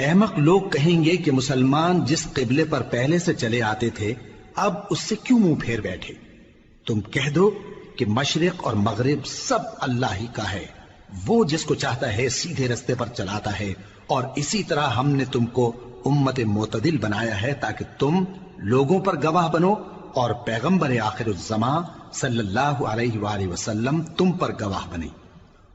احمق لوگ کہیں گے کہ مسلمان جس قبلے پر پہلے سے چلے آتے تھے اب اس سے کیوں منہ پھیر بیٹھے؟ تم کہہ دو کہ مشرق اور مغرب سب اللہ ہی کا ہے، وہ جس کو چاہتا ہے سیدھے رستے پر چلاتا ہے، اور اسی طرح ہم نے تم کو امت معتدل بنایا ہے تاکہ تم لوگوں پر گواہ بنو اور پیغمبر آخر الزمان صلی اللہ علیہ وآلہ وسلم تم پر گواہ بنے۔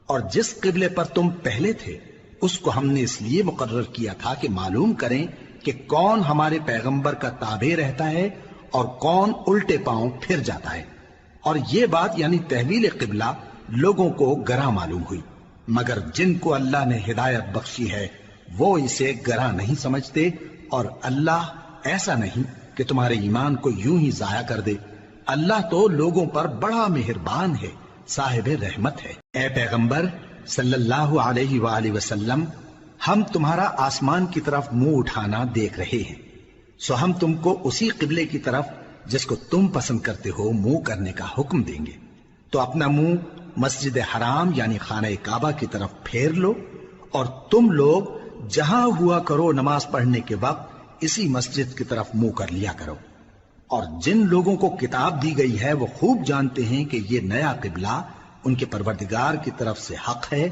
اور جس قبلے پر تم پہلے تھے اس کو ہم نے اس لیے مقرر کیا تھا کہ معلوم کریں کہ کون ہمارے پیغمبر کا تابع رہتا ہے اور کون الٹے پاؤں پھر جاتا ہے۔ اور یہ بات یعنی تحویل قبلہ لوگوں کو گراں معلوم ہوئی، مگر جن کو اللہ نے ہدایت بخشی ہے وہ اسے گراں نہیں سمجھتے، اور اللہ ایسا نہیں کہ تمہارے ایمان کو یوں ہی ضائع کر دے۔ اللہ تو لوگوں پر بڑا مہربان ہے، صاحب رحمت ہے۔ اے پیغمبر صلی اللہ علیہ وآلہ وسلم، ہم تمہارا آسمان کی طرف منہ اٹھانا دیکھ رہے ہیں، سو ہم تم کو اسی قبلے کی طرف جس کو تم پسند کرتے ہو منہ کرنے کا حکم دیں گے۔ تو اپنا منہ مسجد حرام یعنی خانہ کعبہ کی طرف پھیر لو، اور تم لوگ جہاں ہوا کرو نماز پڑھنے کے وقت اسی مسجد کی طرف منہ کر لیا کرو۔ اور جن لوگوں کو کتاب دی گئی ہے وہ خوب جانتے ہیں کہ یہ نیا قبلہ ان کے پروردگار کی طرف سے حق ہے،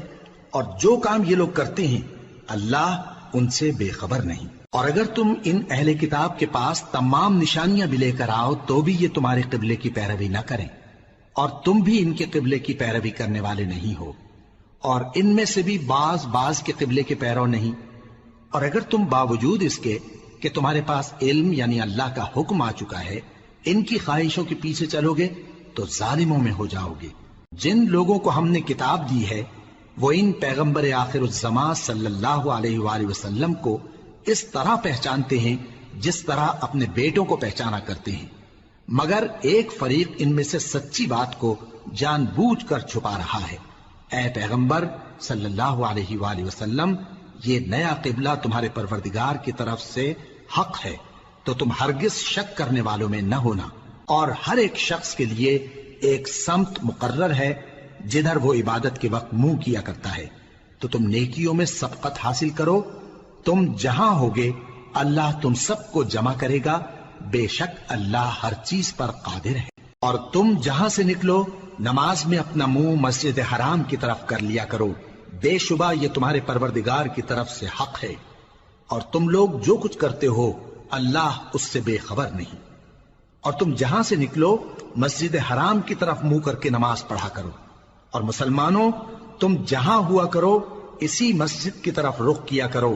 اور جو کام یہ لوگ کرتے ہیں اللہ ان سے بے خبر نہیں۔ اور اگر تم ان اہل کتاب کے پاس تمام نشانیاں بھی لے کر آؤ تو بھی یہ تمہارے قبلے کی پیروی نہ کریں، اور تم بھی ان کے قبلے کی پیروی کرنے والے نہیں ہو، اور ان میں سے بھی بعض کے قبلے کے پیرو نہیں۔ اور اگر تم باوجود اس کے کہ تمہارے پاس علم یعنی اللہ کا حکم آ چکا ہے ان کی خواہشوں کے پیچھے چلو گے تو ظالموں میں ہو جاؤ گے۔ جن لوگوں کو ہم نے کتاب دی ہے وہ ان پیغمبر آخر الزمان صلی اللہ علیہ وآلہ وسلم کو اس طرح پہچانتے ہیں جس طرح اپنے بیٹوں کو پہچانا کرتے ہیں، مگر ایک فریق ان میں سے سچی بات کو جان بوجھ کر چھپا رہا ہے۔ اے پیغمبر صلی اللہ علیہ وآلہ وسلم، یہ نیا قبلہ تمہارے پروردگار کی طرف سے حق ہے، تو تم ہرگز شک کرنے والوں میں نہ ہونا، اور ہر ایک شخص کے لیے ایک سمت مقرر ہے جدھر وہ عبادت کے وقت منہ کیا کرتا ہے، تو تم نیکیوں میں سبقت حاصل کرو۔ تم جہاں ہوگے اللہ تم سب کو جمع کرے گا، بے شک اللہ ہر چیز پر قادر ہے۔ اور تم جہاں سے نکلو نماز میں اپنا منہ مسجد حرام کی طرف کر لیا کرو، بے شبہ یہ تمہارے پروردگار کی طرف سے حق ہے، اور تم لوگ جو کچھ کرتے ہو اللہ اس سے بے خبر نہیں۔ اور تم جہاں سے نکلو مسجد حرام کی طرف منہ کر کے نماز پڑھا کرو، اور مسلمانوں تم جہاں ہوا کرو اسی مسجد کی طرف رخ کیا کرو۔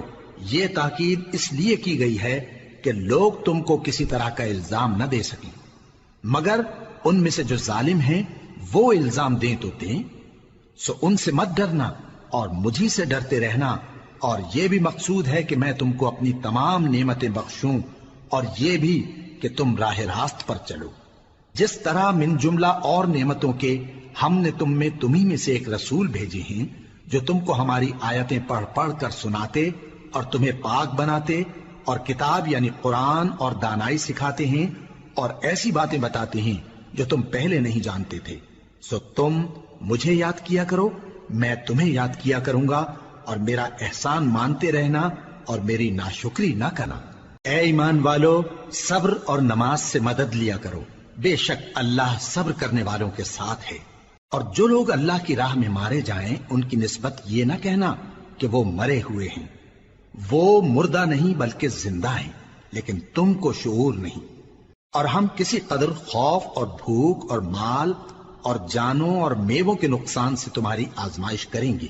یہ تاکید اس لیے کی گئی ہے کہ لوگ تم کو کسی طرح کا الزام نہ دے سکیں، مگر ان میں سے جو ظالم ہیں وہ الزام دیں تو دیں، سو ان سے مت ڈرنا اور مجھی سے ڈرتے رہنا، اور یہ بھی مقصود ہے کہ میں تم کو اپنی تمام نعمتیں بخشوں، اور یہ بھی کہ تم راہ راست پر چلو۔ جس طرح من جملہ اور نعمتوں کے ہم نے تمہیں میں سے ایک رسول بھیجے ہیں جو تم کو ہماری آیتیں پڑھ پڑھ کر سناتے اور تمہیں پاک بناتے، اور کتاب یعنی قرآن اور دانائی سکھاتے ہیں، اور ایسی باتیں بتاتے ہیں جو تم پہلے نہیں جانتے تھے، سو تم مجھے یاد کیا کرو، میں تمہیں یاد کیا کروں گا، اور میرا احسان مانتے رہنا اور میری ناشکری نہ کرنا۔ اے ایمان والو، صبر اور نماز سے مدد لیا کرو، بے شک اللہ صبر کرنے والوں کے ساتھ ہے۔ اور جو لوگ اللہ کی راہ میں مارے جائیں ان کی نسبت یہ نہ کہنا کہ وہ مرے ہوئے ہیں، وہ مردہ نہیں بلکہ زندہ ہیں، لیکن تم کو شعور نہیں۔ اور ہم کسی قدر خوف اور بھوک اور مال اور جانوں اور میووں کے نقصان سے تمہاری آزمائش کریں گے،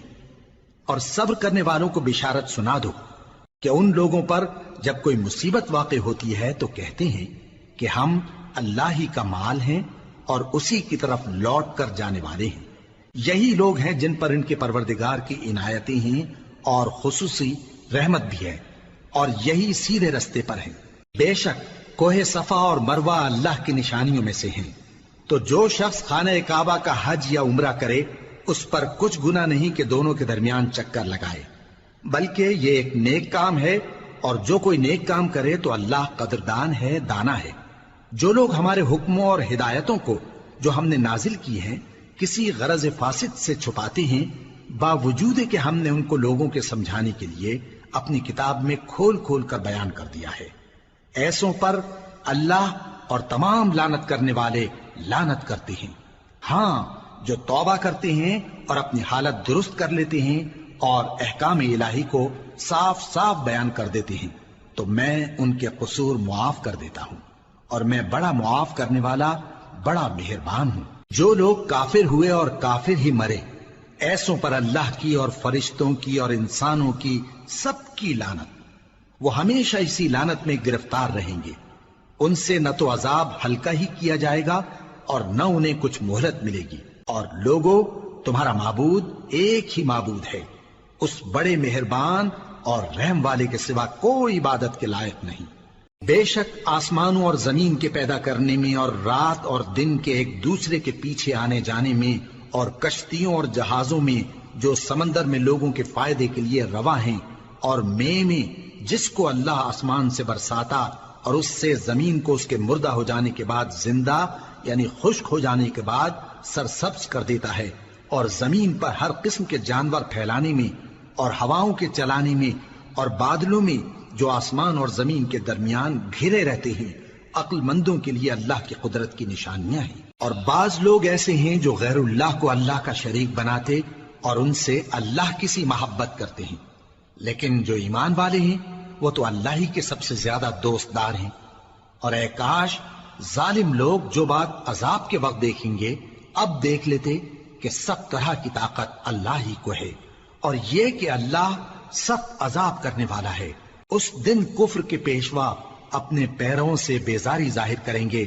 اور صبر کرنے والوں کو بشارت سنا دو کہ ان لوگوں پر جب کوئی مصیبت واقع ہوتی ہے تو کہتے ہیں کہ ہم اللہ ہی کا مال ہیں اور اسی کی طرف لوٹ کر جانے والے ہیں۔ یہی لوگ ہیں جن پر ان کے پروردگار کی عنایتیں ہیں اور خصوصی رحمت بھی ہے، اور یہی سیدھے رستے پر ہیں۔ بے شک کوہ صفا اور مروہ اللہ کی نشانیوں میں سے ہیں، تو جو شخص خانہ کعبہ کا حج یا عمرہ کرے اس پر کچھ گناہ نہیں کہ دونوں کے درمیان چکر لگائے، بلکہ یہ ایک نیک کام ہے، اور جو کوئی نیک کام کرے تو اللہ قدردان ہے، دانا ہے۔ جو لوگ ہمارے حکموں اور ہدایتوں کو جو ہم نے نازل کی ہیں کسی غرض فاسد سے چھپاتے ہیں، باوجود کہ ہم نے ان کو لوگوں کے سمجھانے کے لیے اپنی کتاب میں کھول کھول کر بیان کر دیا ہے۔ ایسوں پر اللہ اور تمام لعنت کرنے والے لعنت کرتے ہیں۔ ہاں، جو توبہ کرتے ہیں اور اپنی حالت درست کر لیتے ہیں اور احکام الہی کو صاف صاف بیان کر دیتے ہیں تو میں ان کے قصور معاف کر دیتا ہوں، اور میں بڑا معاف کرنے والا، بڑا مہربان ہوں۔ جو لوگ کافر ہوئے اور کافر ہی مرے، ایسوں پر اللہ کی اور فرشتوں کی اور انسانوں کی سب کی لعنت، وہ ہمیشہ اسی لعنت میں گرفتار رہیں گے۔ ان سے نہ تو عذاب ہلکا ہی کیا جائے گا اور نہ انہیں کچھ مہلت ملے گی۔ اور لوگوں، تمہارا معبود ایک ہی معبود ہے، اس بڑے مہربان اور رحم والے کے سوا کوئی عبادت کے لائق نہیں۔ بے شک آسمانوں اور زمین کے پیدا کرنے میں اور رات اور دن کے ایک دوسرے کے پیچھے آنے جانے میں اور کشتیوں اور جہازوں میں جو سمندر میں لوگوں کے فائدے کے لیے رواں ہیں، اور میں جس کو اللہ آسمان سے برساتا اور اس سے زمین کو اس کے مردہ ہو جانے کے بعد زندہ یعنی خشک ہو جانے کے بعد سرسبز کر دیتا ہے، اور زمین پر ہر قسم کے جانور پھیلانے میں اور ہواؤں کے چلانے میں اور بادلوں میں جو آسمان اور زمین کے درمیان گھرے رہتے ہیں، عقل مندوں کے لیے اللہ کی قدرت کی نشانیاں ہیں۔ اور بعض لوگ ایسے ہیں جو غیر اللہ کو اللہ کا شریک بناتے اور ان سے اللہ کی سی محبت کرتے ہیں، لیکن جو ایمان والے ہیں وہ تو اللہ ہی کے سب سے زیادہ دوست دار ہیں۔ اور اے کاش ظالم لوگ جو بات عذاب کے وقت دیکھیں گے اب دیکھ لیتے کہ سب طرح کی طاقت اللہ ہی کو ہے، اور یہ کہ اللہ سخت عذاب کرنے والا ہے۔ اس دن کفر کے پیشوا اپنے پیروں سے بیزاری ظاہر کریں گے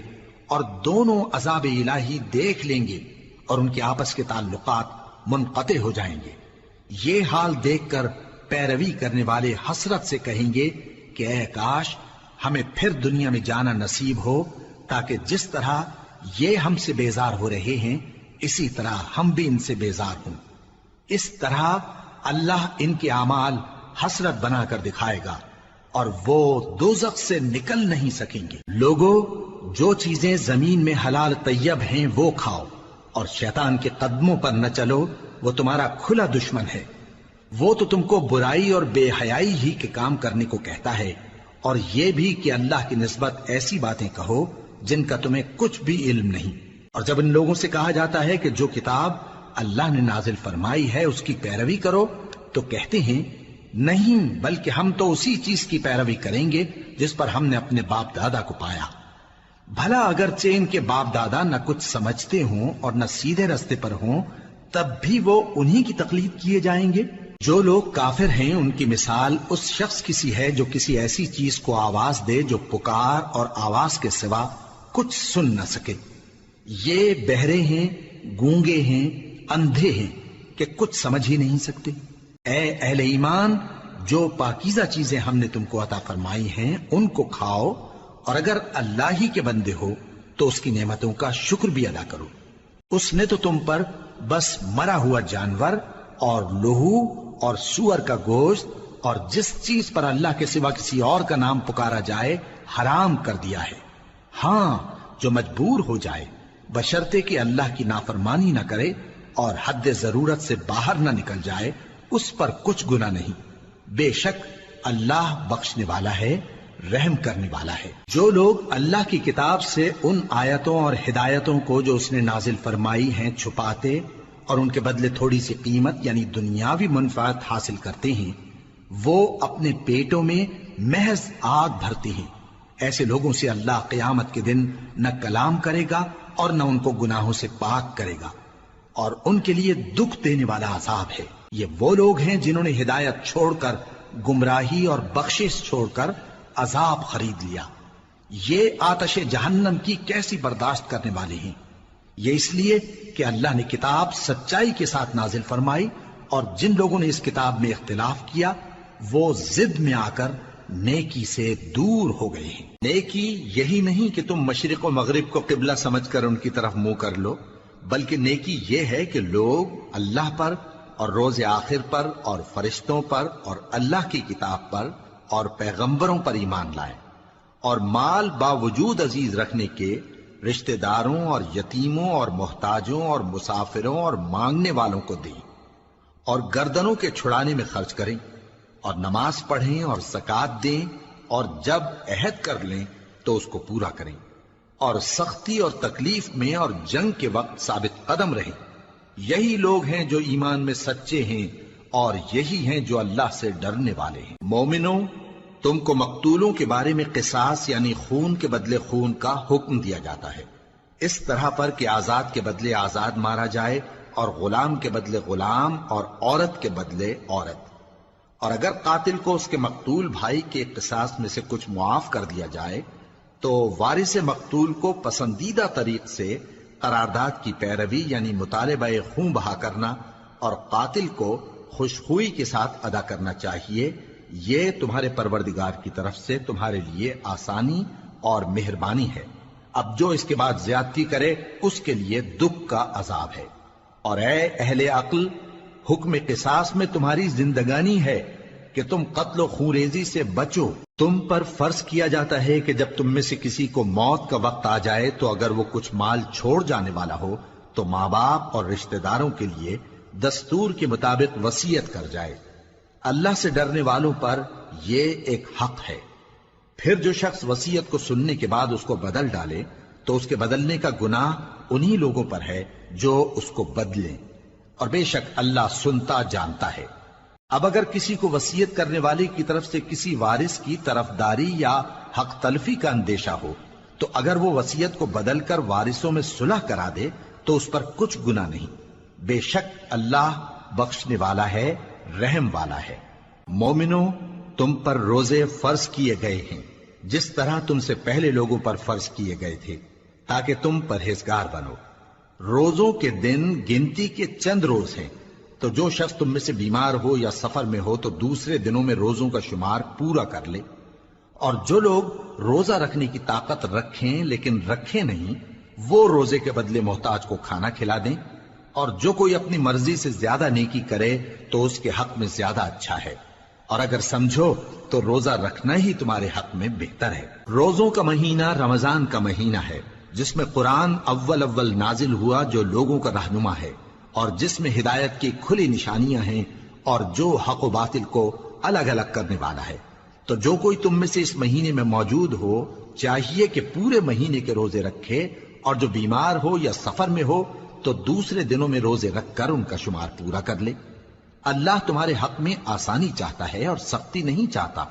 اور دونوں عذاب الہی دیکھ لیں گے اور ان کے آپس کے تعلقات منقطع ہو جائیں گے۔ یہ حال دیکھ کر پیروی کرنے والے حسرت سے کہیں گے کہ اے کاش ہمیں پھر دنیا میں جانا نصیب ہو، تاکہ جس طرح یہ ہم سے بیزار ہو رہے ہیں اسی طرح ہم بھی ان سے بیزار ہوں۔ اس طرح اللہ ان کے اعمال حسرت بنا کر دکھائے گا اور وہ دوزخ سے نکل نہیں سکیں گے۔ لوگوں، جو چیزیں زمین میں حلال طیب ہیں وہ کھاؤ، اور شیطان کے قدموں پر نہ چلو، وہ تمہارا کھلا دشمن ہے۔ وہ تو تم کو برائی اور بے حیائی ہی کے کام کرنے کو کہتا ہے، اور یہ بھی کہ اللہ کی نسبت ایسی باتیں کہو جن کا تمہیں کچھ بھی علم نہیں۔ اور جب ان لوگوں سے کہا جاتا ہے کہ جو کتاب اللہ نے نازل فرمائی ہے اس کی پیروی کرو، تو کہتے ہیں نہیں، بلکہ ہم تو اسی چیز کی پیروی کریں گے جس پر ہم نے اپنے باپ دادا کو پایا۔ بھلا اگرچہ ان کے باپ دادا نہ کچھ سمجھتے ہوں اور نہ سیدھے رستے پر ہوں، تب بھی وہ انہی کی تقلید کیے جائیں گے۔ جو لوگ کافر ہیں ان کی مثال اس شخص کی سی ہے جو کسی ایسی چیز کو آواز دے جو پکار اور آواز کے سوا کچھ سن نہ سکے۔ یہ بہرے ہیں، گونگے ہیں، اندھے ہیں کہ کچھ سمجھ ہی نہیں سکتے۔ اے اہل ایمان، جو پاکیزہ چیزیں ہم نے تم کو عطا فرمائی ہیں ان کو کھاؤ، اور اگر اللہ ہی کے بندے ہو تو اس کی نعمتوں کا شکر بھی ادا کرو۔ اس نے تو تم پر بس مرا ہوا جانور اور لہو اور سور کا گوشت اور جس چیز پر اللہ کے سوا کسی اور کا نام پکارا جائے حرام کر دیا ہے۔ ہاں، جو مجبور ہو جائے بشرطے کہ اللہ کی نافرمانی نہ کرے اور حد ضرورت سے باہر نہ نکل جائے، اس پر کچھ گناہ نہیں۔ بے شک اللہ بخشنے والا ہے، رحم کرنے والا ہے۔ جو لوگ اللہ کی کتاب سے ان آیتوں اور ہدایتوں کو جو اس نے نازل فرمائی ہیں چھپاتے اور ان کے بدلے تھوڑی سی قیمت یعنی دنیاوی منفعت حاصل کرتے ہیں، وہ اپنے پیٹوں میں محض آگ بھرتے ہیں۔ ایسے لوگوں سے اللہ قیامت کے دن نہ کلام کرے گا اور نہ ان کو گناہوں سے پاک کرے گا، اور ان کے لیے دکھ دینے والا عذاب ہے۔ یہ وہ لوگ ہیں جنہوں نے ہدایت چھوڑ کر گمراہی اور بخشش چھوڑ کر عذاب خرید لیا۔ یہ آتش جہنم کی کیسی برداشت کرنے والے ہیں۔ یہ اس لیے کہ اللہ نے کتاب سچائی کے ساتھ نازل فرمائی، اور جن لوگوں نے اس کتاب میں اختلاف کیا وہ ضد میں آ کر نیکی سے دور ہو گئے ہیں۔ نیکی یہی نہیں کہ تم مشرق و مغرب کو قبلہ سمجھ کر ان کی طرف منہ کر لو، بلکہ نیکی یہ ہے کہ لوگ اللہ پر اور روز آخر پر اور فرشتوں پر اور اللہ کی کتاب پر اور پیغمبروں پر ایمان لائیں، اور مال باوجود عزیز رکھنے کے رشتہ داروں اور یتیموں اور محتاجوں اور مسافروں اور مانگنے والوں کو دیں، اور گردنوں کے چھڑانے میں خرچ کریں، اور نماز پڑھیں اور زکات دیں، اور جب عہد کر لیں تو اس کو پورا کریں، اور سختی اور تکلیف میں اور جنگ کے وقت ثابت قدم رہیں۔ یہی لوگ ہیں جو ایمان میں سچے ہیں، اور یہی ہیں جو اللہ سے ڈرنے والے ہیں۔ مومنوں، تم کو مقتولوں کے بارے میں قصاص یعنی خون کے بدلے خون کا حکم دیا جاتا ہے، اس طرح پر کہ آزاد کے بدلے آزاد مارا جائے، اور غلام کے بدلے غلام، اور عورت کے بدلے عورت۔ اور اگر قاتل کو اس کے مقتول بھائی کے قصاص میں سے کچھ معاف کر دیا جائے تو وارث مقتول کو پسندیدہ طریق سے قرارداد کی پیروی یعنی مطالبہ خون بہا کرنا اور قاتل کو خوشخوئی کے ساتھ ادا کرنا چاہیے۔ یہ تمہارے پروردگار کی طرف سے تمہارے لیے آسانی اور مہربانی ہے۔ اب جو اس کے بعد زیادتی کرے اس کے لیے دکھ کا عذاب ہے۔ اور اے اہل عقل، حکم قصاص میں تمہاری زندگانی ہے کہ تم قتل و خونریزی سے بچو۔ تم پر فرض کیا جاتا ہے کہ جب تم میں سے کسی کو موت کا وقت آ جائے تو اگر وہ کچھ مال چھوڑ جانے والا ہو تو ماں باپ اور رشتہ داروں کے لیے دستور کے مطابق وصیت کر جائے۔ اللہ سے ڈرنے والوں پر یہ ایک حق ہے۔ پھر جو شخص وصیت کو سننے کے بعد اس کو بدل ڈالے تو اس کے بدلنے کا گناہ انہی لوگوں پر ہے جو اس کو بدلیں، اور بے شک اللہ سنتا جانتا ہے۔ اب اگر کسی کو وصیت کرنے والے کی طرف سے کسی وارث کی طرفداری یا حق تلفی کا اندیشہ ہو تو اگر وہ وصیت کو بدل کر وارثوں میں صلح کرا دے تو اس پر کچھ گناہ نہیں، بے شک اللہ بخشنے والا ہے، رحم والا ہے۔ مومنوں، تم پر روزے فرض کیے گئے ہیں جس طرح تم سے پہلے لوگوں پر فرض کیے گئے تھے تاکہ تم پرہیزگار بنو۔ روزوں کے دن گنتی کے چند روز ہیں، تو جو شخص تم میں سے بیمار ہو یا سفر میں ہو تو دوسرے دنوں میں روزوں کا شمار پورا کر لے۔ اور جو لوگ روزہ رکھنے کی طاقت رکھیں لیکن رکھیں نہیں، وہ روزے کے بدلے محتاج کو کھانا کھلا دیں۔ اور جو کوئی اپنی مرضی سے زیادہ نیکی کرے تو اس کے حق میں زیادہ اچھا ہے، اور اگر سمجھو تو روزہ رکھنا ہی تمہارے حق میں بہتر ہے۔ روزوں کا مہینہ رمضان کا مہینہ ہے جس میں قرآن اول نازل ہوا، جو لوگوں کا رہنما ہے اور جس میں ہدایت کی کھلی نشانیاں ہیں، اور جو حق و باطل کو الگ الگ کرنے والا ہے۔ تو جو کوئی تم میں سے اس مہینے میں موجود ہو چاہیے کہ پورے مہینے کے روزے رکھے، اور جو بیمار ہو یا سفر میں ہو تو دوسرے دنوں میں روزے رکھ کر ان کا شمار پورا کر لے۔ اللہ تمہارے حق میں آسانی چاہتا ہے اور سختی نہیں چاہتا،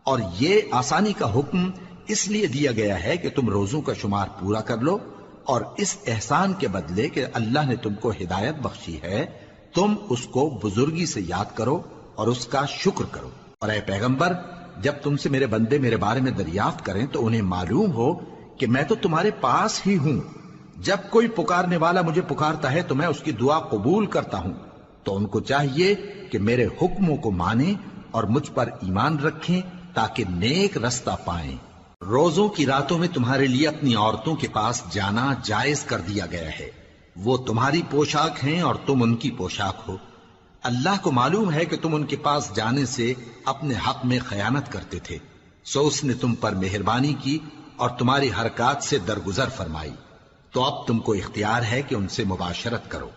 اور یہ آسانی کا حکم اس لیے دیا گیا ہے کہ تم روزوں کا شمار پورا کر لو، اور اس احسان کے بدلے کہ اللہ نے تم کو ہدایت بخشی ہے تم اس کو بزرگی سے یاد کرو اور اس کا شکر کرو۔ اور اے پیغمبر، جب تم سے میرے بندے میرے بارے میں دریافت کریں تو انہیں معلوم ہو کہ میں تو تمہارے پاس ہی ہوں۔ جب کوئی پکارنے والا مجھے پکارتا ہے تو میں اس کی دعا قبول کرتا ہوں، تو ان کو چاہیے کہ میرے حکموں کو مانیں اور مجھ پر ایمان رکھیں تاکہ نیک رستہ پائیں۔ روزوں کی راتوں میں تمہارے لیے اپنی عورتوں کے پاس جانا جائز کر دیا گیا ہے، وہ تمہاری پوشاک ہیں اور تم ان کی پوشاک ہو۔ اللہ کو معلوم ہے کہ تم ان کے پاس جانے سے اپنے حق میں خیانت کرتے تھے، سو اس نے تم پر مہربانی کی اور تمہاری حرکات سے درگزر فرمائی، تو اب تم کو اختیار ہے کہ ان سے مباشرت کرو۔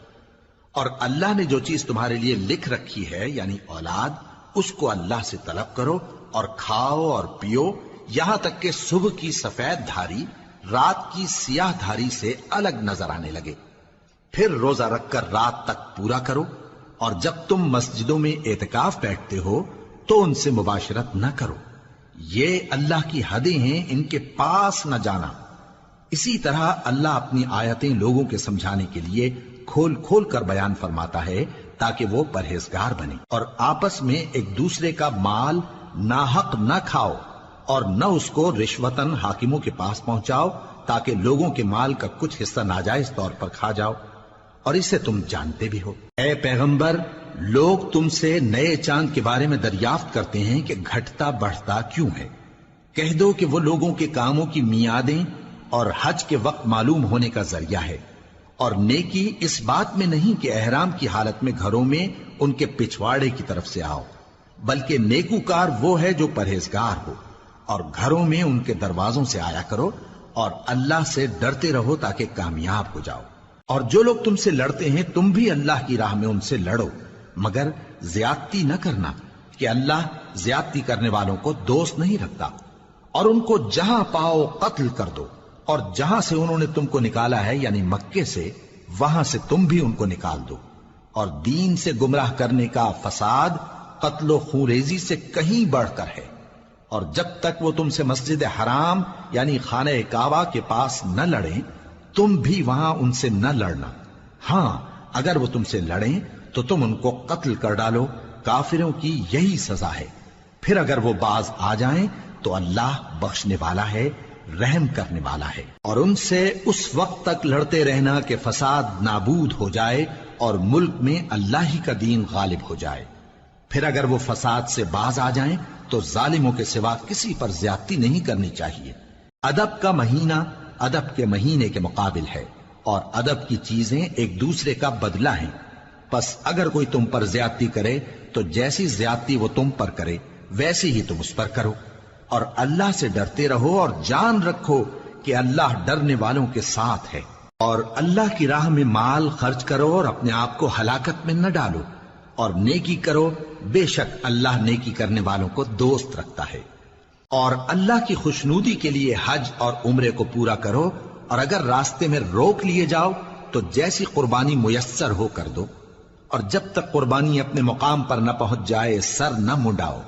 اور اللہ نے جو چیز تمہارے لیے لکھ رکھی ہے یعنی اولاد، اس کو اللہ سے طلب کرو اور کھاؤ اور پیو یہاں تک کہ صبح کی سفید دھاری رات کی سیاہ دھاری سے الگ نظر آنے لگے، پھر روزہ رکھ کر رات تک پورا کرو۔ اور جب تم مسجدوں میں اعتکاف بیٹھتے ہو تو ان سے مباشرت نہ کرو، یہ اللہ کی حدیں ہیں، ان کے پاس نہ جانا۔ اسی طرح اللہ اپنی آیتیں لوگوں کے سمجھانے کے لیے کھول کھول کر بیان فرماتا ہے تاکہ وہ پرہیزگار بنے۔ اور آپس میں ایک دوسرے کا مال ناحق نہ کھاؤ، اور نہ اس کو رشوتاً حاکموں کے پاس پہنچاؤ تاکہ لوگوں کے مال کا کچھ حصہ ناجائز طور پر کھا جاؤ، اور اسے تم جانتے بھی ہو۔ اے پیغمبر، لوگ تم سے نئے چاند کے بارے میں دریافت کرتے ہیں کہ گھٹتا بڑھتا کیوں ہے۔ کہہ دو کہ وہ لوگوں کے کاموں کی میعادیں اور حج کے وقت معلوم ہونے کا ذریعہ ہے، اور نیکی اس بات میں نہیں کہ احرام کی حالت میں گھروں میں ان کے پچھواڑے کی طرف سے آؤ، بلکہ نیکوکار وہ ہے جو پرہیزگار ہو، اور گھروں میں ان کے دروازوں سے آیا کرو، اور اللہ سے ڈرتے رہو تاکہ کامیاب ہو جاؤ۔ اور جو لوگ تم سے لڑتے ہیں تم بھی اللہ کی راہ میں ان سے لڑو، مگر زیادتی نہ کرنا، کہ اللہ زیادتی کرنے والوں کو دوست نہیں رکھتا، اور ان کو جہاں پاؤ قتل کر دو، اور جہاں سے انہوں نے تم کو نکالا ہے یعنی مکے سے، وہاں سے تم بھی ان کو نکال دو۔ اور دین سے گمراہ کرنے کا فساد قتل و خونریزی سے کہیں بڑھ کر ہے، اور جب تک وہ تم سے مسجد حرام یعنی خانہ کعبہ کے پاس نہ لڑیں تم بھی وہاں ان سے نہ لڑنا۔ ہاں اگر وہ تم سے لڑیں تو تم ان کو قتل کر ڈالو، کافروں کی یہی سزا ہے۔ پھر اگر وہ باز آ جائیں تو اللہ بخشنے والا ہے، رحم کرنے والا ہے۔ اور ان سے اس وقت تک لڑتے رہنا کہ فساد نابود ہو جائے اور ملک میں اللہ ہی کا دین غالب ہو جائے۔ پھر اگر وہ فساد سے باز آ جائیں تو ظالموں کے سوا کسی پر زیادتی نہیں کرنی چاہیے۔ ادب کا مہینہ ادب کے مہینے کے مقابل ہے، اور ادب کی چیزیں ایک دوسرے کا بدلہ ہیں۔ پس اگر کوئی تم پر زیادتی کرے تو جیسی زیادتی وہ تم پر کرے ویسی ہی تم اس پر کرو، اور اللہ سے ڈرتے رہو اور جان رکھو کہ اللہ ڈرنے والوں کے ساتھ ہے۔ اور اللہ کی راہ میں مال خرچ کرو اور اپنے آپ کو ہلاکت میں نہ ڈالو، اور نیکی کرو، بے شک اللہ نیکی کرنے والوں کو دوست رکھتا ہے۔ اور اللہ کی خوشنودی کے لیے حج اور عمرے کو پورا کرو، اور اگر راستے میں روک لیے جاؤ تو جیسی قربانی میسر ہو کر دو، اور جب تک قربانی اپنے مقام پر نہ پہنچ جائے سر نہ منڈاؤ۔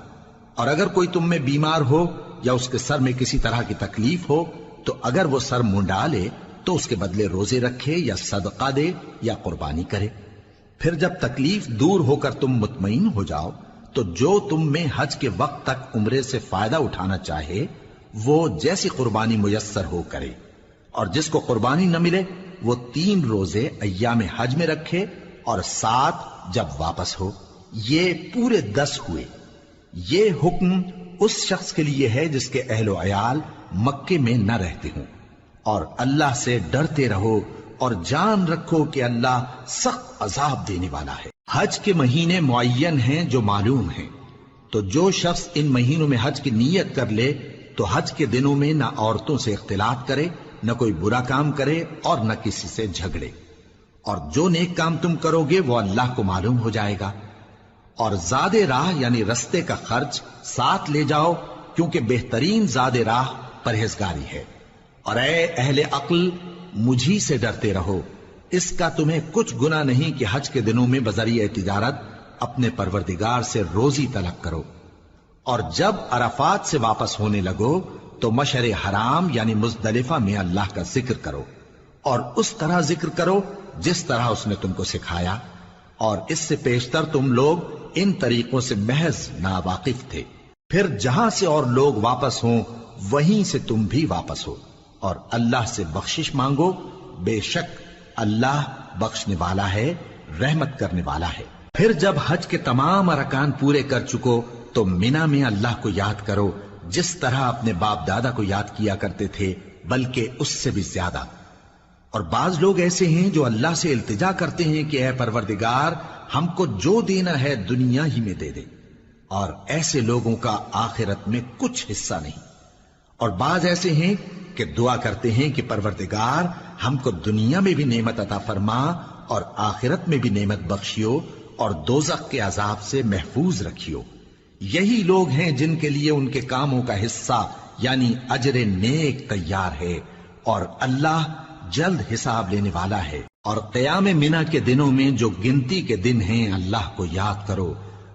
اور اگر کوئی تم میں بیمار ہو یا اس کے سر میں کسی طرح کی تکلیف ہو تو اگر وہ سر منڈا لے تو اس کے بدلے روزے رکھے یا صدقہ دے یا قربانی کرے۔ پھر جب تکلیف دور ہو کر تم مطمئن ہو جاؤ تو جو تم میں حج کے وقت تک عمرے سے فائدہ اٹھانا چاہے وہ جیسی قربانی میسر ہو کرے، اور جس کو قربانی نہ ملے وہ 3 روزے ایام حج میں رکھے اور 7 جب واپس ہو، یہ پورے 10 ہوئے۔ یہ حکم اس شخص کے لیے ہے جس کے اہل و عیال مکے میں نہ رہتے ہوں۔ اور اللہ سے ڈرتے رہو اور جان رکھو کہ اللہ سخت عذاب دینے والا ہے۔ حج کے مہینے معین ہیں جو معلوم ہیں، تو جو شخص ان مہینوں میں حج کی نیت کر لے تو حج کے دنوں میں نہ عورتوں سے اختلاط کرے، نہ کوئی برا کام کرے اور نہ کسی سے جھگڑے۔ اور جو نیک کام تم کرو گے وہ اللہ کو معلوم ہو جائے گا۔ اور زاد راہ یعنی رستے کا خرچ ساتھ لے جاؤ، کیونکہ بہترین زاد راہ پرہیزگاری ہے۔ اور اے اہل عقل مجھی سے ڈرتے رہو، اس کا تمہیں کچھ گناہ نہیں کہ حج کے دنوں میں بذریعہ تجارت اپنے پروردگار سے روزی طلب کرو۔ اور جب عرفات سے واپس ہونے لگو تو مشعر حرام یعنی مزدلفہ میں اللہ کا ذکر کرو، اور اس طرح ذکر کرو جس طرح اس نے تم کو سکھایا، اور اس سے پیشتر تم لوگ ان طریقوں سے محض ناواقف تھے۔ پھر جہاں سے اور لوگ واپس ہوں وہیں سے تم بھی واپس ہو، اور اللہ سے بخشش مانگو، بے شک اللہ بخشنے والا ہے، رحمت کرنے والا ہے۔ پھر جب حج کے تمام ارکان پورے کر چکو تو مینا میں اللہ کو یاد کرو جس طرح اپنے باپ دادا کو یاد کیا کرتے تھے، بلکہ اس سے بھی زیادہ۔ اور بعض لوگ ایسے ہیں جو اللہ سے التجا کرتے ہیں کہ اے پروردگار ہم کو جو دینا ہے دنیا ہی میں دے دے، اور ایسے لوگوں کا آخرت میں کچھ حصہ نہیں۔ اور بعض ایسے ہیں کہ دعا کرتے ہیں کہ پروردگار ہم کو دنیا میں بھی نعمت عطا فرما اور آخرت میں بھی نعمت بخشیو اور دوزخ کے عذاب سے محفوظ رکھیو۔ یہی لوگ ہیں جن کے لیے ان کے کاموں کا حصہ یعنی اجر نیک تیار ہے، اور اللہ جلد حساب لینے والا ہے۔ اور قیام منا کے دنوں میں جو گنتی کے دن ہیں اللہ کو یاد کرو،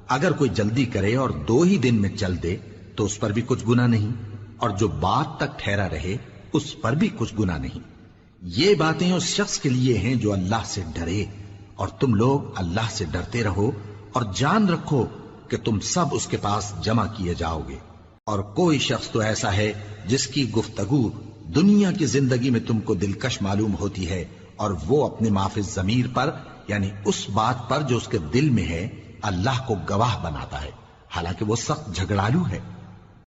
اگر کوئی جلدی کرے اور 2 ہی دن میں چل دے تو اس پر بھی کچھ گناہ نہیں، اور جو بات تک ٹھہرا رہے اس پر بھی کچھ گناہ نہیں۔ یہ باتیں اس شخص کے لیے ہیں جو اللہ سے ڈرے، اور تم لوگ اللہ سے ڈرتے رہو اور جان رکھو کہ تم سب اس کے پاس جمع کیے جاؤ گے۔ اور کوئی شخص تو ایسا ہے جس کی گفتگو دنیا کی زندگی میں تم کو دلکش معلوم ہوتی ہے، اور وہ اپنے معافی ضمیر پر یعنی اس بات پر جو اس کے دل میں ہے اللہ کو گواہ بناتا ہے، حالانکہ وہ سخت جھگڑالو ہے۔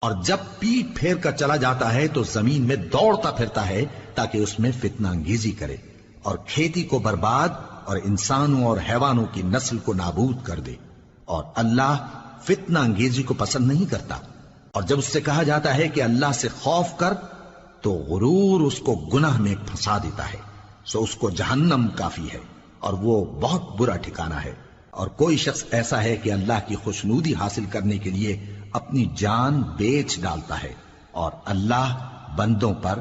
اور جب پیٹ پھیر کر چلا جاتا ہے تو زمین میں دوڑتا پھرتا ہے تاکہ اس میں فتنہ انگیزی کرے اور کھیتی کو برباد اور انسانوں اور حیوانوں کی نسل کو نابود کر دے، اور اللہ فتنہ انگیزی کو پسند نہیں کرتا۔ اور جب اس سے کہا جاتا ہے کہ اللہ سے خوف کر تو غرور اس کو گناہ میں پھنسا دیتا ہے، سو اس کو جہنم کافی ہے اور وہ بہت برا ٹھکانہ ہے۔ اور کوئی شخص ایسا ہے کہ اللہ کی خوشنودی حاصل کرنے کے لیے اپنی جان بیچ ڈالتا ہے، اور اللہ بندوں پر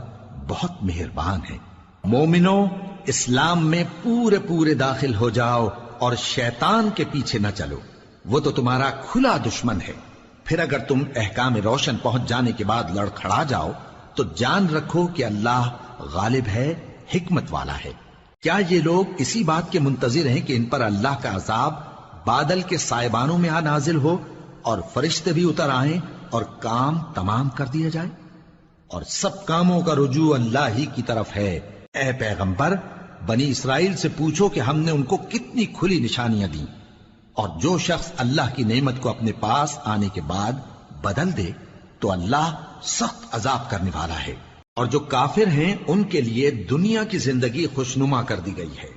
بہت مہربان ہے۔ مومنو، اسلام میں پورے پورے داخل ہو جاؤ اور شیطان کے پیچھے نہ چلو، وہ تو تمہارا کھلا دشمن ہے۔ پھر اگر تم احکام روشن پہنچ جانے کے بعد لڑکھڑا جاؤ تو جان رکھو کہ اللہ غالب ہے، حکمت والا ہے۔ کیا یہ لوگ اسی بات کے منتظر ہیں کہ ان پر اللہ کا عذاب بادل کے سائبانوں میں نازل ہو اور فرشتے بھی اتر آئیں اور کام تمام کر دیا جائے؟ اور سب کاموں کا رجوع اللہ ہی کی طرف ہے۔ اے پیغمبر، بنی اسرائیل سے پوچھو کہ ہم نے ان کو کتنی کھلی نشانیاں دیں، اور جو شخص اللہ کی نعمت کو اپنے پاس آنے کے بعد بدل دے تو اللہ سخت عذاب کرنے والا ہے۔ اور جو کافر ہیں ان کے لیے دنیا کی زندگی خوشنما کر دی گئی ہے،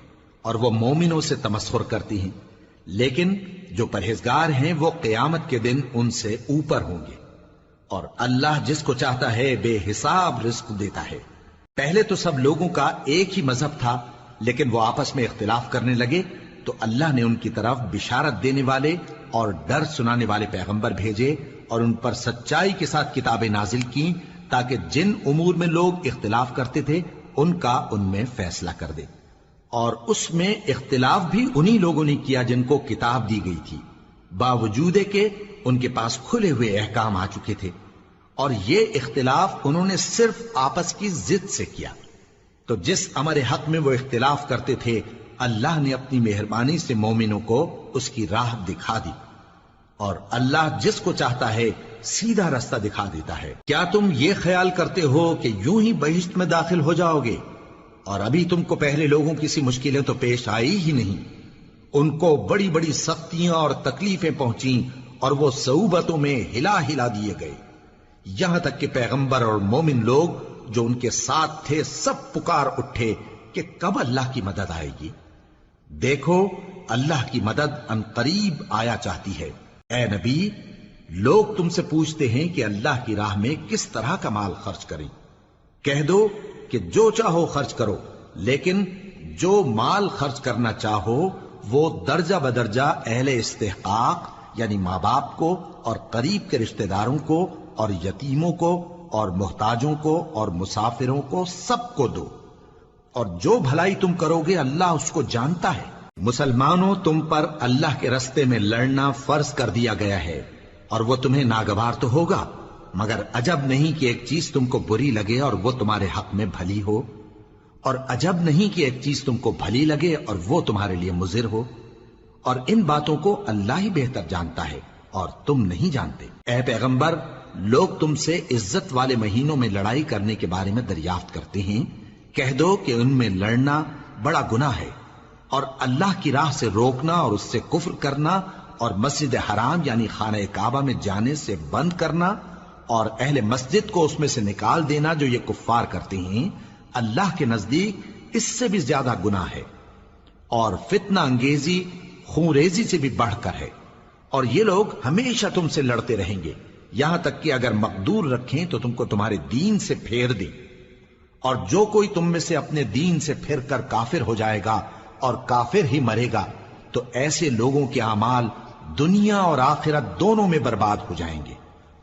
اور وہ مومنوں سے تمسخر کرتی ہیں، لیکن جو پرہیزگار ہیں وہ قیامت کے دن ان سے اوپر ہوں گے۔ اور اللہ جس کو چاہتا ہے بے حساب رزق دیتا ہے۔ پہلے تو سب لوگوں کا ایک ہی مذہب تھا، لیکن وہ آپس میں اختلاف کرنے لگے تو اللہ نے ان کی طرف بشارت دینے والے اور ڈر سنانے والے پیغمبر بھیجے، اور ان پر سچائی کے ساتھ کتابیں نازل کی تاکہ جن امور میں لوگ اختلاف کرتے تھے ان کا ان میں فیصلہ کر دے۔ اور اس میں اختلاف بھی انہی لوگوں نے کیا جن کو کتاب دی گئی تھی، باوجود کہ ان کے پاس کھلے ہوئے احکام آ چکے تھے، اور یہ اختلاف انہوں نے صرف آپس کی ضد سے کیا۔ تو جس امر حق میں وہ اختلاف کرتے تھے اللہ نے اپنی مہربانی سے مومنوں کو اس کی راہ دکھا دی، اور اللہ جس کو چاہتا ہے سیدھا رستہ دکھا دیتا ہے۔ کیا تم یہ خیال کرتے ہو کہ یوں ہی بہشت میں داخل ہو جاؤ گے، اور ابھی تم کو پہلے لوگوں کی سی مشکلیں تو پیش آئی ہی نہیں؟ ان کو بڑی بڑی سختیاں اور تکلیفیں پہنچیں، اور وہ صعوبتوں میں ہلا ہلا دیے گئے، یہاں تک کہ پیغمبر اور مومن لوگ جو ان کے ساتھ تھے سب پکار اٹھے کہ کب اللہ کی مدد آئے گی۔ دیکھو اللہ کی مدد ان قریب آیا چاہتی ہے۔ اے نبی، لوگ تم سے پوچھتے ہیں کہ اللہ کی راہ میں کس طرح کا مال خرچ کریں۔ کہہ دو کہ جو چاہو خرچ کرو، لیکن جو مال خرچ کرنا چاہو وہ درجہ بدرجہ اہل استحقاق یعنی ماں باپ کو اور قریب کے رشتہ داروں کو اور یتیموں کو اور محتاجوں کو اور مسافروں کو سب کو دو، اور جو بھلائی تم کرو گے اللہ اس کو جانتا ہے۔ مسلمانوں، تم پر اللہ کے رستے میں لڑنا فرض کر دیا گیا ہے، اور وہ تمہیں ناگوار تو ہوگا، مگر عجب نہیں کہ ایک چیز تم کو بری لگے اور وہ تمہارے حق میں بھلی ہو، اور عجب نہیں کہ ایک چیز تم کو بھلی لگے اور وہ تمہارے لیے مضر ہو، اور ان باتوں کو اللہ ہی بہتر جانتا ہے اور تم نہیں جانتے۔ اے پیغمبر، لوگ تم سے عزت والے مہینوں میں لڑائی کرنے کے بارے میں دریافت کرتے ہیں، کہہ دو کہ ان میں لڑنا بڑا گناہ ہے، اور اللہ کی راہ سے روکنا اور اس سے کفر کرنا اور مسجد حرام یعنی خانہ کعبہ میں جانے سے بند کرنا اور اہل مسجد کو اس میں سے نکال دینا جو یہ کفار کرتے ہیں، اللہ کے نزدیک اس سے بھی زیادہ گناہ ہے، اور فتنہ انگیزی خون ریزی سے بھی بڑھ کر ہے۔ اور یہ لوگ ہمیشہ تم سے لڑتے رہیں گے، یہاں تک کہ اگر مقدور رکھیں تو تم کو تمہارے دین سے پھیر دیں، اور جو کوئی تم میں سے اپنے دین سے پھر کر کافر ہو جائے گا اور کافر ہی مرے گا تو ایسے لوگوں کے اعمال دنیا اور آخرت دونوں میں برباد ہو جائیں گے،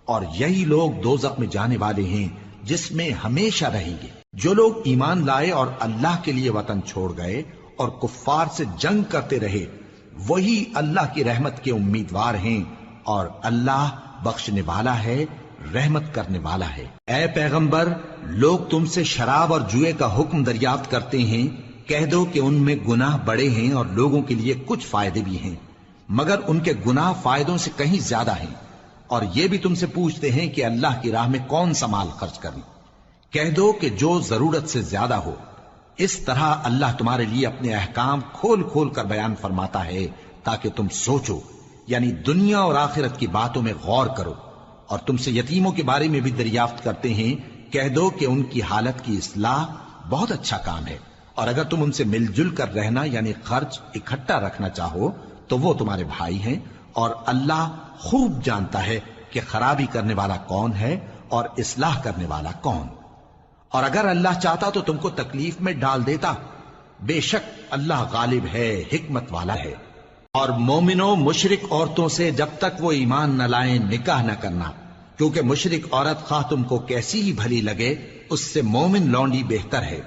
اور یہی لوگ دوزخ میں جانے والے ہیں جس میں ہمیشہ رہیں گے۔ جو لوگ ایمان لائے اور اللہ کے لیے وطن چھوڑ گئے اور کفار سے جنگ کرتے رہے وہی اللہ کی رحمت کے امیدوار ہیں، اور اللہ بخشنے والا ہے، رحمت کرنے والا ہے۔ اے پیغمبر، لوگ تم سے شراب اور جوئے کا حکم دریافت کرتے ہیں، کہہ دو کہ ان میں گناہ بڑے ہیں اور لوگوں کے لیے کچھ فائدے بھی ہیں، مگر ان کے گناہ فائدوں سے کہیں زیادہ ہیں۔ اور یہ بھی تم سے پوچھتے ہیں کہ اللہ کی راہ میں کون سا مال خرچ کریں، کہہ دو کہ جو ضرورت سے زیادہ ہو۔ اس طرح اللہ تمہارے لیے اپنے احکام کھول کھول کر بیان فرماتا ہے تاکہ تم سوچو، یعنی دنیا اور آخرت کی باتوں میں غور کرو۔ اور تم سے یتیموں کے بارے میں بھی دریافت کرتے ہیں، کہہ دو کہ ان کی حالت کی اصلاح بہت اچھا کام ہے، اور اگر تم ان سے مل جل کر رہنا یعنی خرچ اکٹھا رکھنا چاہو تو وہ تمہارے بھائی ہیں، اور اللہ خوب جانتا ہے کہ خرابی کرنے والا کون ہے اور اصلاح کرنے والا کون۔ اور اگر اللہ چاہتا تو تم کو تکلیف میں ڈال دیتا، بے شک اللہ غالب ہے، حکمت والا ہے۔ اور مومنوں مشرک عورتوں سے جب تک وہ ایمان نہ لائیں نکاح نہ کرنا، کیونکہ مشرک عورت خواہ تم کو کیسی ہی بھلی لگے اس سے مومن لونڈی بہتر ہے۔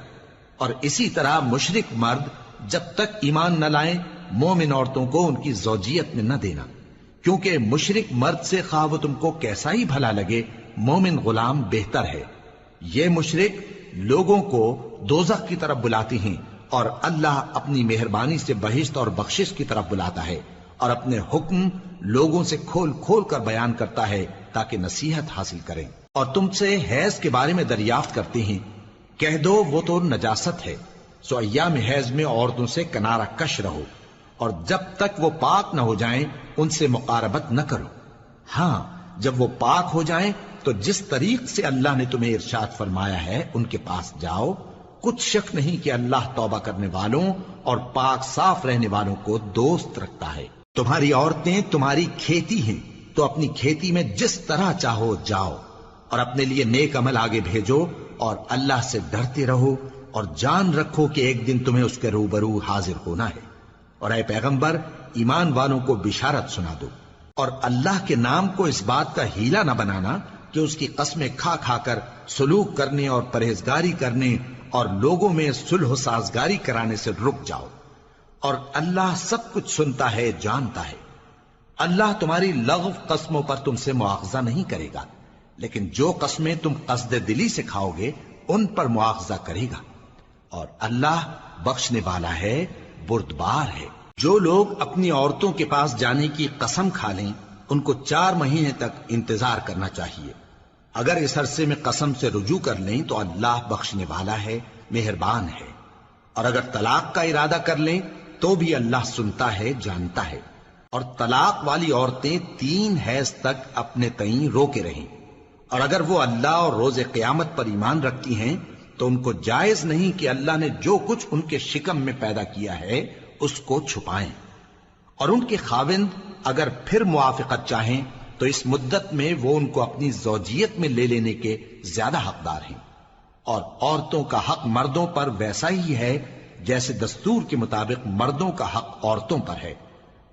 اور اسی طرح مشرک مرد جب تک ایمان نہ لائیں مومن عورتوں کو ان کی زوجیت میں نہ دینا، کیونکہ مشرک مرد سے خواہ وہ تم کو کیسا ہی بھلا لگے مومن غلام بہتر ہے۔ یہ مشرک لوگوں کو دوزخ کی طرف بلاتی ہیں، اور اللہ اپنی مہربانی سے بہشت اور بخشش کی طرف بلاتا ہے، اور اپنے حکم لوگوں سے کھول کھول کر بیان کرتا ہے تاکہ نصیحت حاصل کریں۔ اور تم سے حیض کے بارے میں دریافت کرتے ہیں، کہہ دو وہ تو نجاست ہے، سو ایام حیض میں عورتوں سے کنارہ کش رہو، اور جب تک وہ پاک نہ ہو جائیں ان سے مقاربت نہ کرو۔ ہاں جب وہ پاک ہو جائیں تو جس طریق سے اللہ نے تمہیں ارشاد فرمایا ہے ان کے پاس جاؤ، کچھ شک نہیں کہ اللہ توبہ کرنے والوں اور پاک صاف رہنے والوں کو دوست رکھتا ہے۔ تمہاری عورتیں تمہاری کھیتی ہیں، تو اپنی کھیتی میں جس طرح چاہو جاؤ، اور اپنے لیے نیک عمل آگے بھیجو، اور اللہ سے ڈرتے رہو، اور جان رکھو کہ ایک دن تمہیں اس کے روبرو حاضر ہونا ہے۔ اور اے پیغمبر ایمان والوں کو بشارت سنا دو، اور اللہ کے نام کو اس بات کا ہیلا نہ بنانا کہ اس کی قسمیں کھا کھا کر سلوک کرنے اور پرہیزگاری کرنے اور لوگوں میں صلح و سازگاری کرانے سے رک جاؤ، اور اللہ سب کچھ سنتا ہے جانتا ہے۔ اللہ تمہاری لغو قسموں پر تم سے مواخذہ نہیں کرے گا، لیکن جو قسمیں تم قصد دلی سے کھاؤ گے ان پر مواخذہ کرے گا، اور اللہ بخشنے والا ہے بردبار ہے۔ جو لوگ اپنی عورتوں کے پاس جانے کی قسم کھا لیں ان کو 4 مہینے تک انتظار کرنا چاہیے۔ اگر اس عرصے میں قسم سے رجوع کر لیں تو اللہ بخشنے والا ہے، مہربان ہے۔ اور اگر طلاق کا ارادہ کر لیں تو بھی اللہ سنتا ہے جانتا ہے۔ اور طلاق والی عورتیں 3 حیض تک اپنے تئیں روکے رہیں، اور اگر وہ اللہ اور روز قیامت پر ایمان رکھتی ہیں تو ان کو جائز نہیں کہ اللہ نے جو کچھ ان کے شکم میں پیدا کیا ہے اس کو چھپائیں۔ اور ان کے خاوند اگر پھر موافقت چاہیں تو اس مدت میں وہ ان کو اپنی زوجیت میں لے لینے کے زیادہ حقدار ہیں۔ اور عورتوں کا حق مردوں پر ویسا ہی ہے جیسے دستور کے مطابق مردوں کا حق عورتوں پر ہے،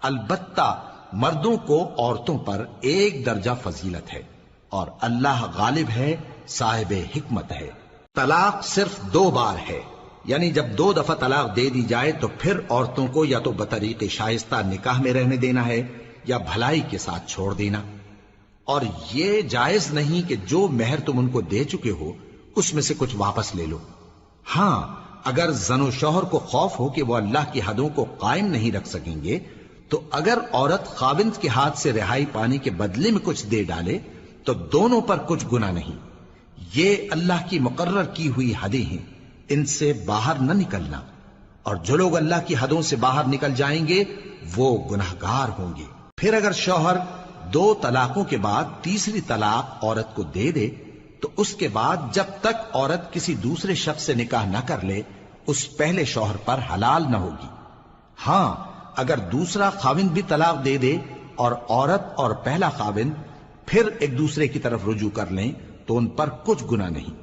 البتہ مردوں کو عورتوں پر 1 درجہ فضیلت ہے، اور اللہ غالب ہے، صاحب حکمت ہے۔ طلاق صرف 2 بار ہے، یعنی جب 2 دفعہ طلاق دے دی جائے تو پھر عورتوں کو یا تو بطریق شائستہ نکاح میں رہنے دینا ہے یا بھلائی کے ساتھ چھوڑ دینا۔ اور یہ جائز نہیں کہ جو مہر تم ان کو دے چکے ہو اس میں سے کچھ واپس لے لو۔ ہاں اگر زن و شوہر کو خوف ہو کہ وہ اللہ کی حدوں کو قائم نہیں رکھ سکیں گے تو اگر عورت خاوند کے ہاتھ سے رہائی پانے کے بدلے میں کچھ دے ڈالے تو دونوں پر کچھ گناہ نہیں۔ یہ اللہ کی مقرر کی ہوئی حدیں ہیں، ان سے باہر نہ نکلنا، اور جو لوگ اللہ کی حدوں سے باہر نکل جائیں گے وہ گناہگار ہوں گے۔ پھر اگر شوہر 2 طلاقوں کے بعد تیسری طلاق عورت کو دے دے تو اس کے بعد جب تک عورت کسی دوسرے شخص سے نکاح نہ کر لے اس پہلے شوہر پر حلال نہ ہوگی۔ ہاں اگر دوسرا خاوند بھی طلاق دے دے اور عورت اور پہلا خاوند پھر ایک دوسرے کی طرف رجوع کر لیں تو ان پر کچھ گناہ نہیں،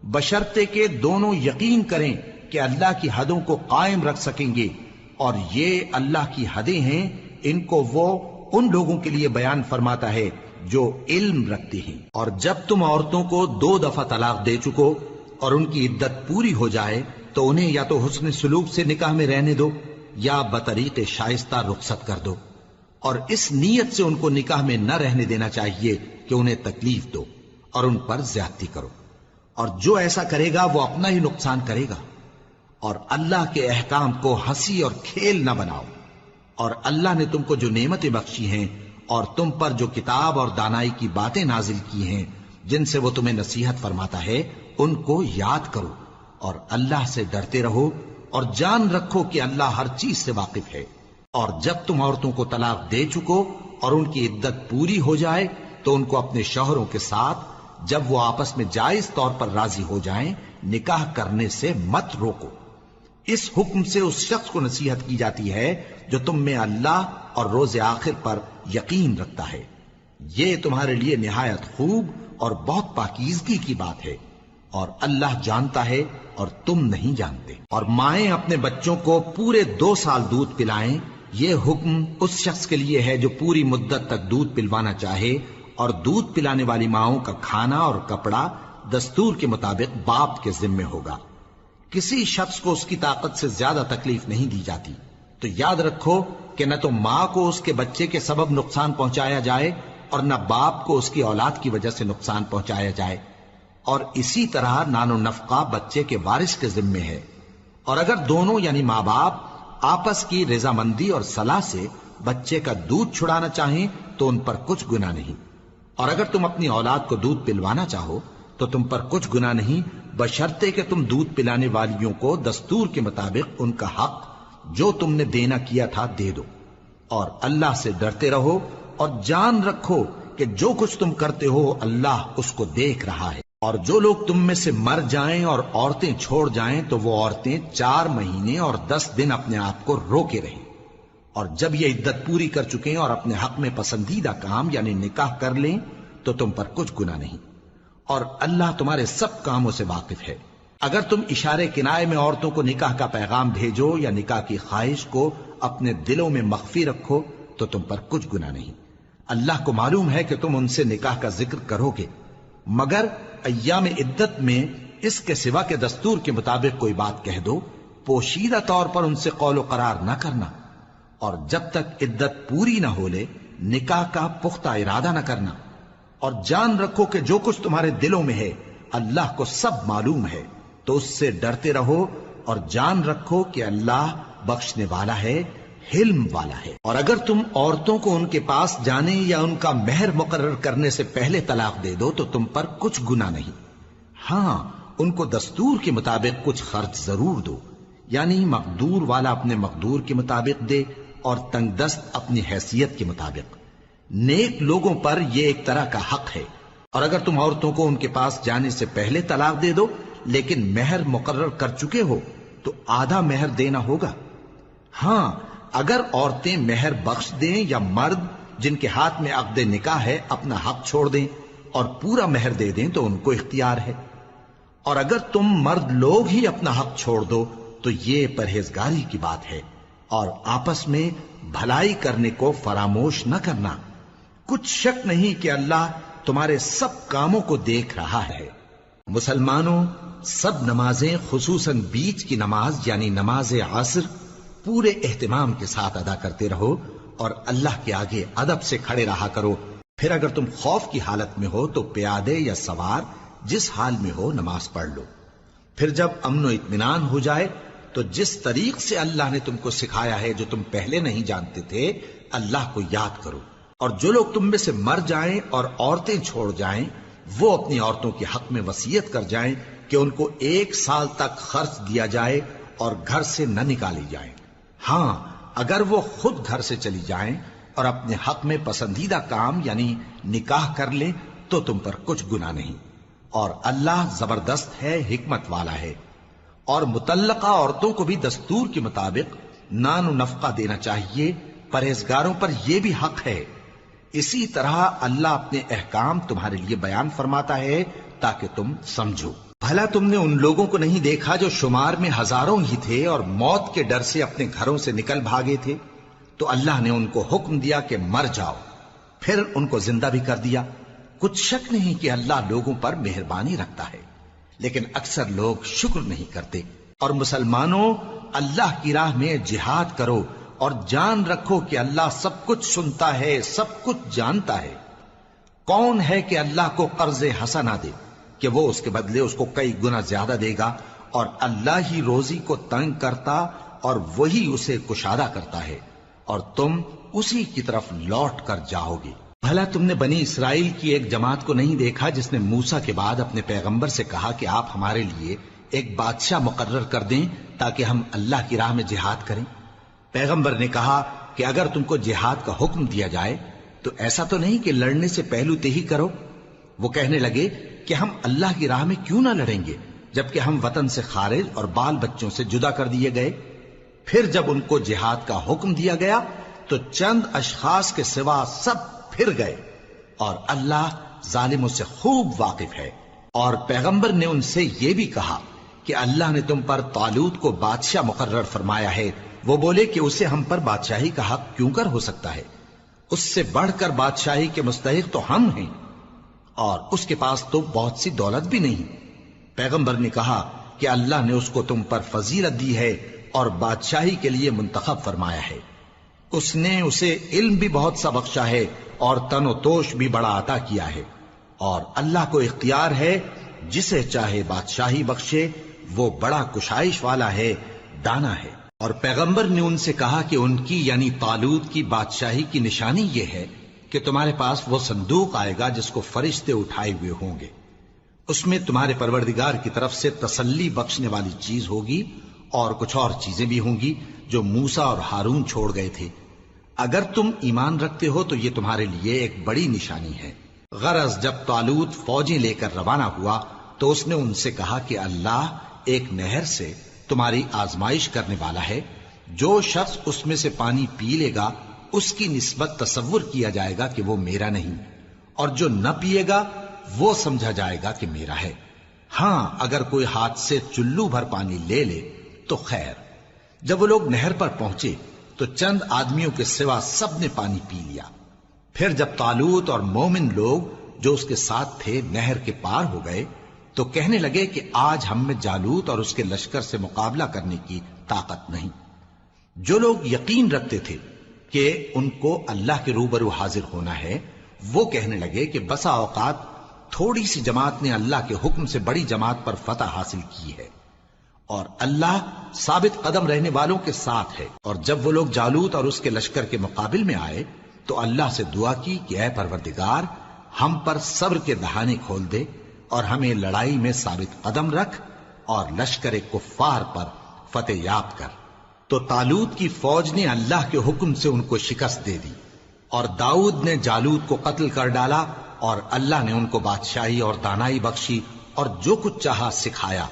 بشرطے کہ دونوں یقین کریں کہ اللہ کی حدوں کو قائم رکھ سکیں گے، اور یہ اللہ کی حدیں ہیں، ان کو وہ ان لوگوں کے لیے بیان فرماتا ہے جو علم رکھتے ہیں۔ اور جب تم عورتوں کو 2 دفعہ طلاق دے چکو اور ان کی عدت پوری ہو جائے تو انہیں یا تو حسن سلوک سے نکاح میں رہنے دو یا بطریق شائستہ رخصت کر دو، اور اس نیت سے ان کو نکاح میں نہ رہنے دینا چاہیے کہ انہیں تکلیف دو اور ان پر زیادتی کرو، اور جو ایسا کرے گا وہ اپنا ہی نقصان کرے گا۔ اور اللہ کے احکام کو ہنسی اور کھیل نہ بناؤ، اور اللہ نے تم کو جو نعمتیں بخشی ہیں اور تم پر جو کتاب اور دانائی کی باتیں نازل کی ہیں جن سے وہ تمہیں نصیحت فرماتا ہے ان کو یاد کرو، اور اللہ سے ڈرتے رہو، اور جان رکھو کہ اللہ ہر چیز سے واقف ہے۔ اور جب تم عورتوں کو طلاق دے چکو اور ان کی عدت پوری ہو جائے تو ان کو اپنے شوہروں کے ساتھ جب وہ آپس میں جائز طور پر راضی ہو جائیں نکاح کرنے سے مت روکو۔ اس حکم سے اس شخص کو نصیحت کی جاتی ہے جو تم میں اللہ اور روز آخر پر یقین رکھتا ہے۔ یہ تمہارے لیے نہایت خوب اور بہت پاکیزگی کی بات ہے، اور اللہ جانتا ہے اور تم نہیں جانتے۔ اور مائیں اپنے بچوں کو پورے 2 سال دودھ پلائیں یہ حکم اس شخص کے لیے ہے جو پوری مدت تک دودھ پلوانا چاہے، اور دودھ پلانے والی ماؤں کا کھانا اور کپڑا دستور کے مطابق باپ کے ذمے ہوگا۔ کسی شخص کو اس کی طاقت سے زیادہ تکلیف نہیں دی جاتی، تو یاد رکھو کہ نہ تو ماں کو اس کے بچے کے سبب نقصان پہنچایا جائے اور نہ باپ کو اس کی اولاد کی وجہ سے نقصان پہنچایا جائے، اور اسی طرح نان و نفقہ بچے کے وارث کے ذمے ہے۔ اور اگر دونوں یعنی ماں باپ آپس کی رضامندی اور صلاح سے بچے کا دودھ چھڑانا چاہیں تو ان پر کچھ گناہ نہیں، اور اگر تم اپنی اولاد کو دودھ پلوانا چاہو تو تم پر کچھ گناہ نہیں، بشرطے کہ تم دودھ پلانے والیوں کو دستور کے مطابق ان کا حق جو تم نے دینا کیا تھا دے دو، اور اللہ سے ڈرتے رہو اور جان رکھو کہ جو کچھ تم کرتے ہو اللہ اس کو دیکھ رہا ہے۔ اور جو لوگ تم میں سے مر جائیں اور عورتیں چھوڑ جائیں تو وہ عورتیں 4 مہینے اور 10 دن اپنے آپ کو روکے رہیں، اور جب یہ عدت پوری کر چکیں اور اپنے حق میں پسندیدہ کام یعنی نکاح کر لیں تو تم پر کچھ گناہ نہیں، اور اللہ تمہارے سب کاموں سے واقف ہے۔ اگر تم اشارے کنائے میں عورتوں کو نکاح کا پیغام بھیجو یا نکاح کی خواہش کو اپنے دلوں میں مخفی رکھو تو تم پر کچھ گناہ نہیں۔ اللہ کو معلوم ہے کہ تم ان سے نکاح کا ذکر کرو گے، مگر ایام عدت میں اس کے سوا کے دستور کے مطابق کوئی بات کہہ دو، پوشیدہ طور پر ان سے قول و قرار نہ کرنا، اور جب تک عدت پوری نہ ہو لے نکاح کا پختہ ارادہ نہ کرنا، اور جان رکھو کہ جو کچھ تمہارے دلوں میں ہے اللہ کو سب معلوم ہے، تو اس سے ڈرتے رہو اور جان رکھو کہ اللہ بخشنے والا ہے، حلم والا ہے۔ اور اگر تم عورتوں کو ان کے پاس جانے یا ان کا مہر مقرر کرنے سے پہلے طلاق دے دو تو تم پر کچھ گناہ نہیں، ہاں ان کو دستور کے مطابق کچھ خرچ ضرور دو، یعنی مقدور والا اپنے مقدور کے مطابق دے اور تنگ دست اپنی حیثیت کے مطابق۔ نیک لوگوں پر یہ ایک طرح کا حق ہے۔ اور اگر تم عورتوں کو ان کے پاس جانے سے پہلے طلاق دے دو لیکن مہر مقرر کر چکے ہو تو آدھا مہر دینا ہوگا۔ ہاں اگر عورتیں مہر بخش دیں یا مرد جن کے ہاتھ میں عقد نکاح ہے اپنا حق چھوڑ دیں اور پورا مہر دے دیں تو ان کو اختیار ہے، اور اگر تم مرد لوگ ہی اپنا حق چھوڑ دو تو یہ پرہیزگاری کی بات ہے، اور آپس میں بھلائی کرنے کو فراموش نہ کرنا۔ کچھ شک نہیں کہ اللہ تمہارے سب کاموں کو دیکھ رہا ہے۔ مسلمانوں، سب نمازیں خصوصاً بیچ کی نماز یعنی نماز عصر پورے اہتمام کے ساتھ ادا کرتے رہو اور اللہ کے آگے ادب سے کھڑے رہا کرو۔ پھر اگر تم خوف کی حالت میں ہو تو پیادے یا سوار جس حال میں ہو نماز پڑھ لو۔ پھر جب امن و اطمینان ہو جائے تو جس طریق سے اللہ نے تم کو سکھایا ہے جو تم پہلے نہیں جانتے تھے اللہ کو یاد کرو۔ اور جو لوگ تم میں سے مر جائیں اور عورتیں چھوڑ جائیں وہ اپنی عورتوں کے حق میں وصیت کر جائیں کہ ان کو 1 سال تک خرچ دیا جائے اور گھر سے نہ نکالی جائیں۔ ہاں اگر وہ خود گھر سے چلی جائیں اور اپنے حق میں پسندیدہ کام یعنی نکاح کر لیں تو تم پر کچھ گناہ نہیں، اور اللہ زبردست ہے، حکمت والا ہے۔ اور مطلقہ عورتوں کو بھی دستور کے مطابق نان و نفقہ دینا چاہیے، پرہیزگاروں پر یہ بھی حق ہے۔ اسی طرح اللہ اپنے احکام تمہارے لیے بیان فرماتا ہے تاکہ تم سمجھو۔ بھلا تم نے ان لوگوں کو نہیں دیکھا جو شمار میں ہزاروں ہی تھے اور موت کے ڈر سے اپنے گھروں سے نکل بھاگے تھے؟ تو اللہ نے ان کو حکم دیا کہ مر جاؤ، پھر ان کو زندہ بھی کر دیا۔ کچھ شک نہیں کہ اللہ لوگوں پر مہربانی رکھتا ہے، لیکن اکثر لوگ شکر نہیں کرتے۔ اور مسلمانوں، اللہ کی راہ میں جہاد کرو اور جان رکھو کہ اللہ سب کچھ سنتا ہے، سب کچھ جانتا ہے۔ کون ہے کہ اللہ کو قرض حسنہ دے کہ وہ اس کے بدلے اس کو کئی گنا زیادہ دے گا، اور اللہ ہی روزی کو تنگ کرتا اور وہی اسے کشادہ کرتا ہے، اور تم اسی کی طرف لوٹ کر جاؤ گے۔ بھلا تم نے بنی اسرائیل کی ایک جماعت کو نہیں دیکھا جس نے موسیٰ کے بعد اپنے پیغمبر سے کہا کہ آپ ہمارے لیے ایک بادشاہ مقرر کر دیں تاکہ ہم اللہ کی راہ میں جہاد کریں؟ پیغمبر نے کہا کہ اگر تم کو جہاد کا حکم دیا جائے تو ایسا تو نہیں کہ لڑنے سے پہلو تہی کرو۔ وہ کہنے لگے کہ ہم اللہ کی راہ میں کیوں نہ لڑیں گے جبکہ ہم وطن سے خارج اور بال بچوں سے جدا کر دیے گئے۔ پھر جب ان کو جہاد کا حکم دیا گیا تو چند اشخاص کے سوا سب پھر گئے، اور اللہ ظالموں سے خوب واقف ہے۔ اور پیغمبر نے ان سے یہ بھی کہا کہ اللہ نے تم پر طالوت کو بادشاہ مقرر فرمایا ہے وہ بولے کہ اسے ہم پر بادشاہی کا حق کیوں کر ہو سکتا ہے؟ اس سے بڑھ کر بادشاہی کے مستحق تو ہم ہیں، اور اس کے پاس تو بہت سی دولت بھی نہیں۔ پیغمبر نے کہا کہ اللہ نے اس کو تم پر فضیلت دی ہے اور بادشاہی کے لیے منتخب فرمایا ہے۔ اس نے اسے علم بھی بہت سا بخشا ہے اور تن و توش بھی بڑا عطا کیا ہے، اور اللہ کو اختیار ہے جسے چاہے بادشاہی بخشے، وہ بڑا کشائش والا ہے، دانا ہے۔ اور پیغمبر نے ان سے کہا کہ ان کی یعنی طالوت کی بادشاہی کی نشانی یہ ہے کہ تمہارے پاس وہ صندوق آئے گا جس کو فرشتے اٹھائے ہوئے ہوں گے، اس میں تمہارے پروردگار کی طرف سے تسلی بخشنے والی چیز ہوگی اور کچھ اور چیزیں بھی ہوں گی جو موسیٰ اور ہارون چھوڑ گئے تھے۔ اگر تم ایمان رکھتے ہو تو یہ تمہارے لیے ایک بڑی نشانی ہے۔ غرض جب طالوت فوجیں لے کر روانہ ہوا تو اس نے ان سے کہا کہ اللہ ایک نہر سے تمہاری آزمائش کرنے والا ہے، جو شخص اس میں سے پانی پی لے گا اس کی نسبت تصور کیا جائے گا کہ وہ میرا نہیں، اور جو نہ پیے گا وہ سمجھا جائے گا کہ میرا ہے۔ ہاں اگر کوئی ہاتھ سے چلو بھر پانی لے لے تو خیر۔ جب وہ لوگ نہر پر پہنچے تو چند آدمیوں کے سوا سب نے پانی پی لیا۔ پھر جب طالوت اور مومن لوگ جو اس کے ساتھ تھے نہر کے پار ہو گئے تو کہنے لگے کہ آج ہم میں جالوت اور اس کے لشکر سے مقابلہ کرنے کی طاقت نہیں۔ جو لوگ یقین رکھتے تھے کہ ان کو اللہ کے روبرو حاضر ہونا ہے، وہ کہنے لگے کہ بسا اوقات تھوڑی سی جماعت نے اللہ کے حکم سے بڑی جماعت پر فتح حاصل کی ہے، اور اللہ ثابت قدم رہنے والوں کے ساتھ ہے۔ اور جب وہ لوگ جالوت اور اس کے لشکر کے مقابل میں آئے تو اللہ سے دعا کی کہ اے پروردگار، ہم پر صبر کے دہانے کھول دے اور ہمیں لڑائی میں ثابت قدم رکھ اور لشکر کفار پر فتح یاب کر۔ تو طالوت کی فوج نے اللہ کے حکم سے ان کو شکست دے دی، اور داؤد نے جالوت کو قتل کر ڈالا، اور اللہ نے ان کو بادشاہی اور دانائی بخشی اور جو کچھ چاہا سکھایا۔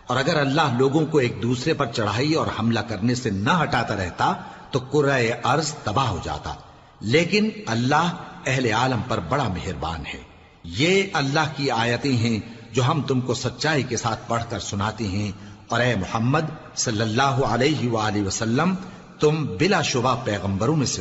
اور اگر اللہ لوگوں کو ایک دوسرے پر چڑھائی اور حملہ کرنے سے نہ ہٹاتا رہتا تو کرۂ ارض تباہ ہو جاتا، لیکن اللہ اہل عالم پر بڑا مہربان ہے۔ یہ اللہ کی آیتیں ہیں جو ہم تم کو سچائی کے ساتھ پڑھ کر سناتے ہیں، اور اے محمد صلی اللہ علیہ وآلہ وسلم، تم بلا شبہ پیغمبروں میں سے